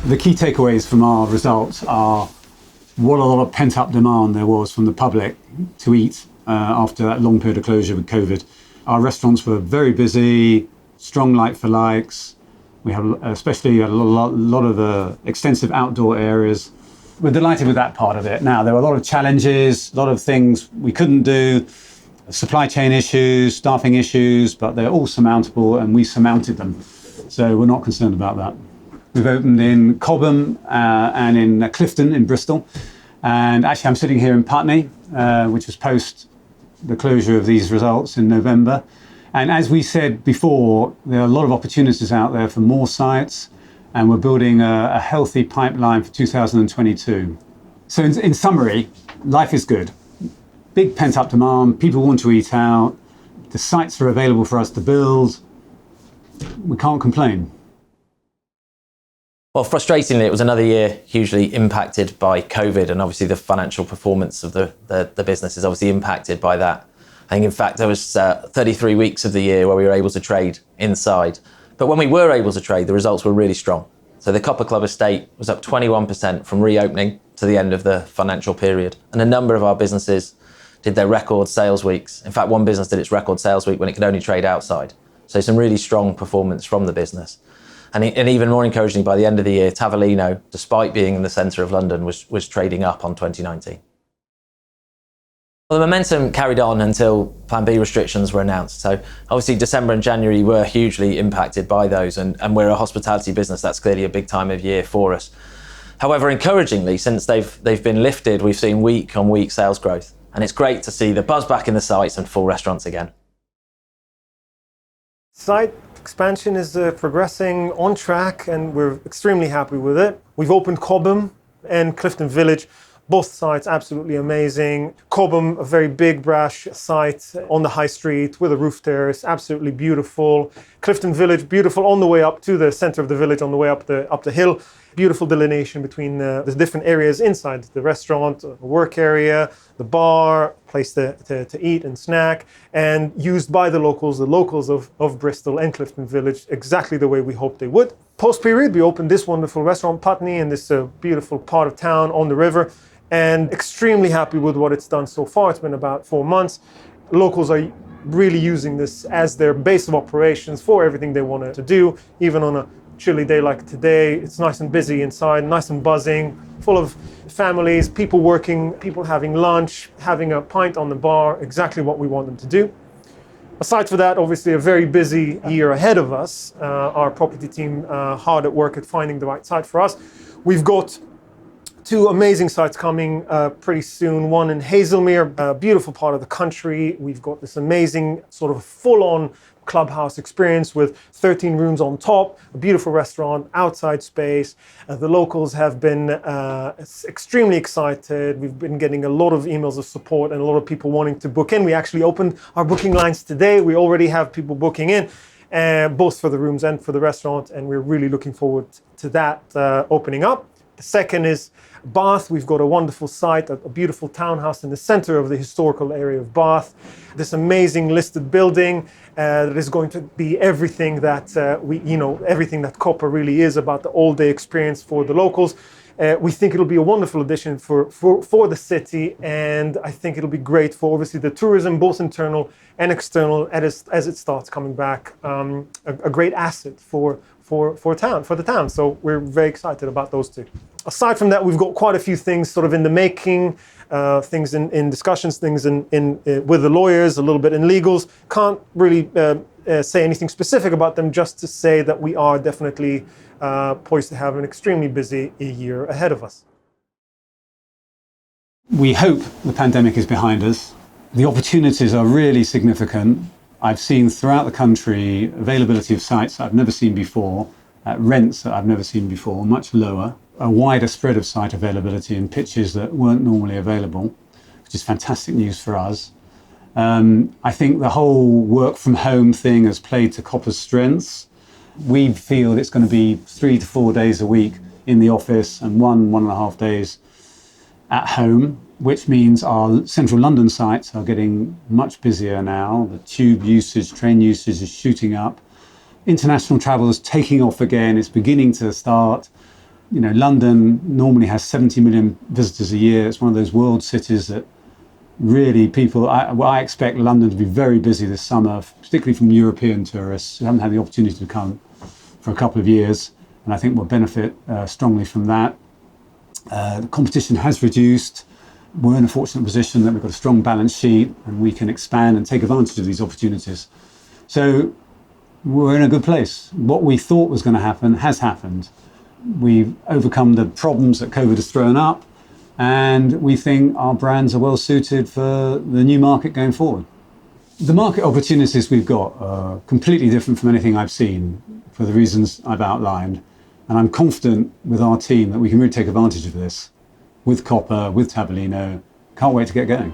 The key takeaways from our results are what a lot of pent-up demand there was from the public to eat after that long period of closure with COVID. Our restaurants were very busy, strong like-for-likes. We have especially a lot of extensive outdoor areas. We're delighted with that part of it. Now, there were a lot of challenges, a lot of things we couldn't do, supply chain issues, staffing issues, but they're all surmountable and we surmounted them. So we're not concerned about that. We've opened in Cobham and in Clifton in Bristol. And actually I'm sitting here in Putney, which was post the closure of these results in November. And as we said before, there are a lot of opportunities out there for more sites, and we're building a healthy pipeline for 2022. So in summary, life is good. Big pent-up demand, people want to eat out, the sites are available for us to build. We can't complain. Well, frustratingly, it was another year hugely impacted by COVID, and obviously the financial performance of the business is obviously impacted by that. I think, in fact, there was 33 weeks of the year where we were able to trade inside. But when we were able to trade, the results were really strong. So the Coppa Club estate was up 21% from reopening to the end of the financial period. And a number of our businesses did their record sales weeks. In fact, one business did its record sales week when it could only trade outside. So some really strong performance from the business. And even more encouragingly, by the end of the year, Tavolino, despite being in the centre of London, was trading up on 2019. Well, the momentum carried on until Plan B restrictions were announced. So obviously December and January were hugely impacted by those, and we're a hospitality business. That's clearly a big time of year for us. However, encouragingly, since they've been lifted, we've seen week-on-week sales growth. And it's great to see the buzz back in the sites and full restaurants again. Site expansion is progressing on track, and we're extremely happy with it. We've opened Cobham and Clifton Village. Both sites absolutely amazing. Cobham, a very big, brash site on the high street with a roof terrace, absolutely beautiful. Clifton Village, beautiful on the way up to the center of the village, on the way up the hill. Beautiful delineation between the different areas inside the restaurant, the work area, the bar, place to eat and snack, and used by the locals of Bristol and Clifton Village exactly the way we hoped they would. Post-period, we opened this wonderful restaurant, Putney, in this beautiful part of town on the river, and extremely happy with what it's done so far. It's been about 4 months. Locals are really using this as their base of operations for everything they want to do, even on a chilly day like today. It's nice and busy inside, nice and buzzing, full of families, people working, people having lunch, having a pint on the bar, exactly what we want them to do. Aside from that, obviously a very busy year ahead of us. Our property team hard at work at finding the right site for us. We've got 2 amazing sites coming pretty soon. One in Hazelmere, a beautiful part of the country. We've got this amazing sort of full-on clubhouse experience with 13 rooms on top, a beautiful restaurant, outside space. The locals have been extremely excited. We've been getting a lot of emails of support and a lot of people wanting to book in. We actually opened our booking lines today. We already have people booking in, both for the rooms and for the restaurant, and we're really looking forward to that opening up. The second is Bath. We've got a wonderful site, a beautiful townhouse in the center of the historical area of Bath. This amazing listed building that is going to be everything that everything that Coppa really is about, the all-day experience for the locals. We think it'll be a wonderful addition for the city, and I think it'll be great for obviously the tourism, both internal and external, as it starts coming back. A great asset for the town. So we're very excited about those 2. Aside from that, we've got quite a few things sort of in the making, things in discussions, things in with the lawyers, a little bit in legals. Can't really say anything specific about them, just to say that we are definitely poised to have an extremely busy year ahead of us. We hope the pandemic is behind us. The opportunities are really significant. I've seen throughout the country availability of sites I've never seen before, at rents that I've never seen before, much lower, a wider spread of site availability in pitches that weren't normally available, which is fantastic news for us. I think the whole work from home thing has played to Coppa's strengths. We feel it's going to be 3 to 4 days a week in the office and 1.5 days at home, which means our central London sites are getting much busier now. The tube usage, train usage is shooting up. International travel is taking off again. It's beginning to start. London normally has 70 million visitors a year. It's one of those world cities that really I expect London to be very busy this summer, particularly from European tourists who haven't had the opportunity to come for a couple of years. And I think we'll benefit strongly from that. The competition has reduced. We're in a fortunate position that we've got a strong balance sheet and we can expand and take advantage of these opportunities. So we're in a good place. What we thought was going to happen has happened. We've overcome the problems that COVID has thrown up, and we think our brands are well suited for the new market going forward. The market opportunities we've got are completely different from anything I've seen for the reasons I've outlined. And I'm confident with our team that we can really take advantage of this with Coppa, with Tavolino. Can't wait to get going.